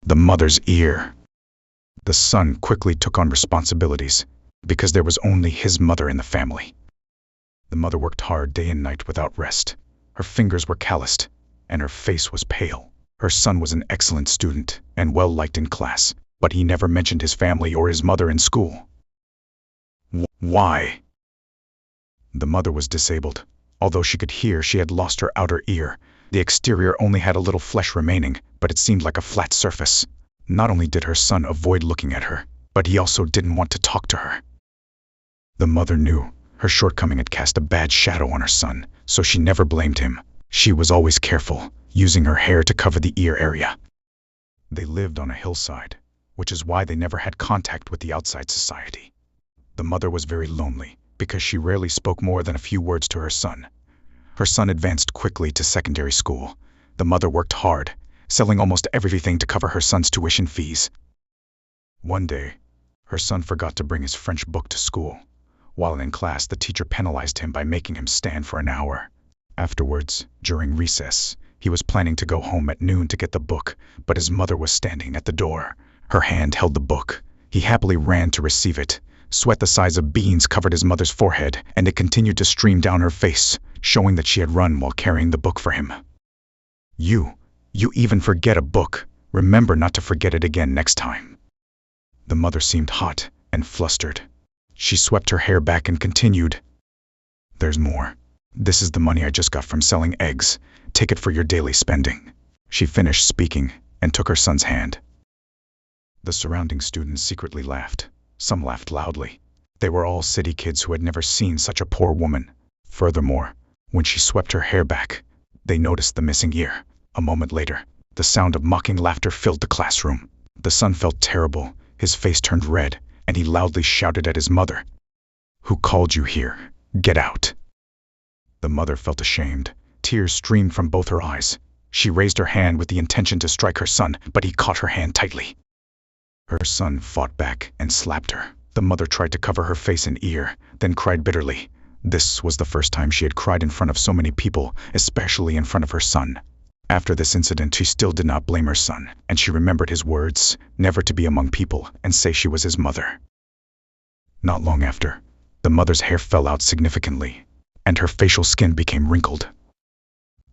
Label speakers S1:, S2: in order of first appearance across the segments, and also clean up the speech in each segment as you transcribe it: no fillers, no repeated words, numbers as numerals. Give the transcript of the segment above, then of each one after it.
S1: The mother's ear. The son quickly took on responsibilities because there was only his mother in the family. The mother worked hard day and night without rest. Her fingers were calloused, and her face was pale. Her son was an excellent student and well-liked in class, but he never mentioned his family or his mother in school. Why? The mother was disabled. Although she could hear, she had lost her outer ear. The exterior only had a little flesh remaining, but it seemed like a flat surface. Not only did her son avoid looking at her, but he also didn't want to talk to her. The mother knew her shortcoming had cast a bad shadow on her son, so she never blamed him. She was always careful, using her hair to cover the ear area. They lived on a hillside, which is why they never had contact with the outside society. The mother was very lonely because she rarely spoke more than a few words to her son. Her son advanced quickly to secondary school. The mother worked hard, selling almost everything to cover her son's tuition fees. One day, her son forgot to bring his French book to school. While in class, the teacher penalized him by making him stand for an hour. Afterwards, during recess, he was planning to go home at noon to get the book, but his mother was standing at the door. Her hand held the book. He happily ran to receive it. Sweat the size of beans covered his mother's forehead, and it continued to stream down her face, showing that she had run while carrying the book for him. You even forget a book. Remember not to forget it again next time." The mother seemed hot and flustered. She swept her hair back and continued, "There's more. This is the money I just got from selling eggs. Take it for your daily spending." She finished speaking and took her son's hand. The surrounding students secretly laughed. Some laughed loudly. They were all city kids who had never seen such a poor woman. Furthermore, when she swept her hair back, they noticed the missing ear. A moment later, the sound of mocking laughter filled the classroom. The son felt terrible. His face turned red, and he loudly shouted at his mother, "Who called you here? Get out." The mother felt ashamed. Tears streamed from both her eyes. She raised her hand with the intention to strike her son, but he caught her hand tightly. Her son fought back and slapped her. The mother tried to cover her face and ear, then cried bitterly. This was the first time she had cried in front of so many people, especially in front of her son. After this incident, she still did not blame her son, and she remembered his words, never to be among people and say she was his mother. Not long after, the mother's hair fell out significantly, and her facial skin became wrinkled.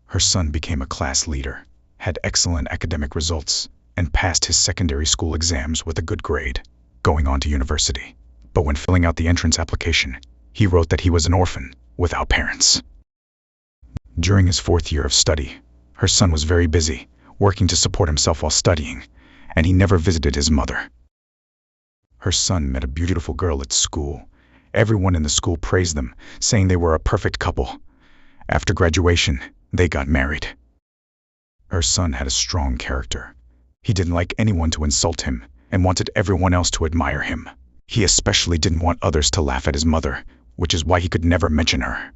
S1: Her son became a class leader, had excellent academic results, and passed his secondary school exams with a good grade, going on to university. But when filling out the entrance application, he wrote that he was an orphan, without parents. During his 4th year of study, her son was very busy, working to support himself while studying, and he never visited his mother. Her son met a beautiful girl at school. Everyone in the school praised them, saying they were a perfect couple. After graduation, they got married. Her son had a strong character. He didn't like anyone to insult him, and wanted everyone else to admire him. He especially didn't want others to laugh at his mother, which is why he could never mention her.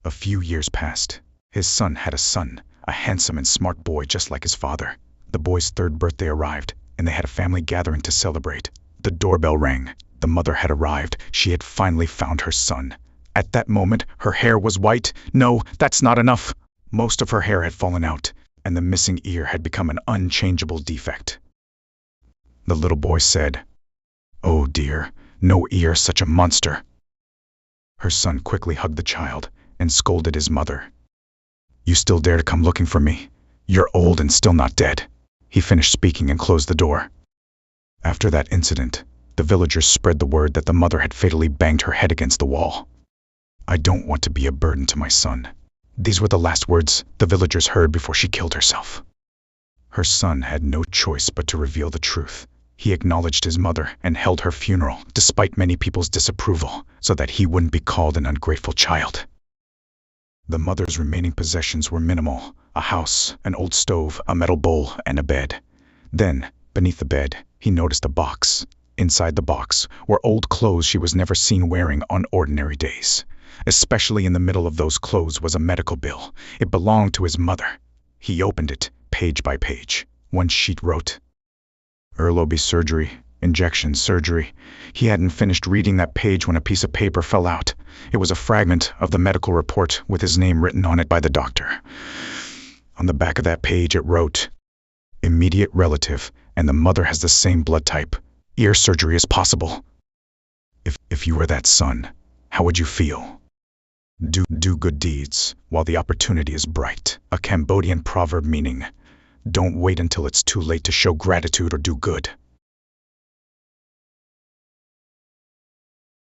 S1: A few years passed. His son had a son, a handsome and smart boy just like his father. The boy's 3rd birthday arrived, and they had a family gathering to celebrate. The doorbell rang. The mother had arrived. She had finally found her son. At that moment, her hair was white. No, that's not enough. Most of her hair had fallen out, and the missing ear had become an unchangeable defect. The little boy said, "Oh dear, no ear, such a monster." Her son quickly hugged the child and scolded his mother. "You still dare to come looking for me? You're old and still not dead." He finished speaking and closed the door. After that incident, the villagers spread the word that the mother had fatally banged her head against the wall. "I don't want to be a burden to my son." These were the last words the villagers heard before she killed herself. Her son had no choice but to reveal the truth. He acknowledged his mother and held her funeral, despite many people's disapproval, so that he wouldn't be called an ungrateful child. The mother's remaining possessions were minimal: a house, an old stove, a metal bowl, and a bed. Then, beneath the bed, he noticed a box. Inside the box were old clothes she was never seen wearing on ordinary days. Especially in the middle of those clothes was a medical bill. It belonged to his mother. He opened it, page by page. One sheet wrote, "Erlobi surgery, injection surgery." He hadn't finished reading that page when a piece of paper fell out. It was a fragment of the medical report with his name written on it by the doctor. On the back of that page it wrote, immediate relative, and the mother has the same blood type. Ear surgery is possible. If you were that son, how would you feel? Do good deeds while the opportunity is bright. A Cambodian proverb meaning, don't wait until it's too late to show gratitude or do good.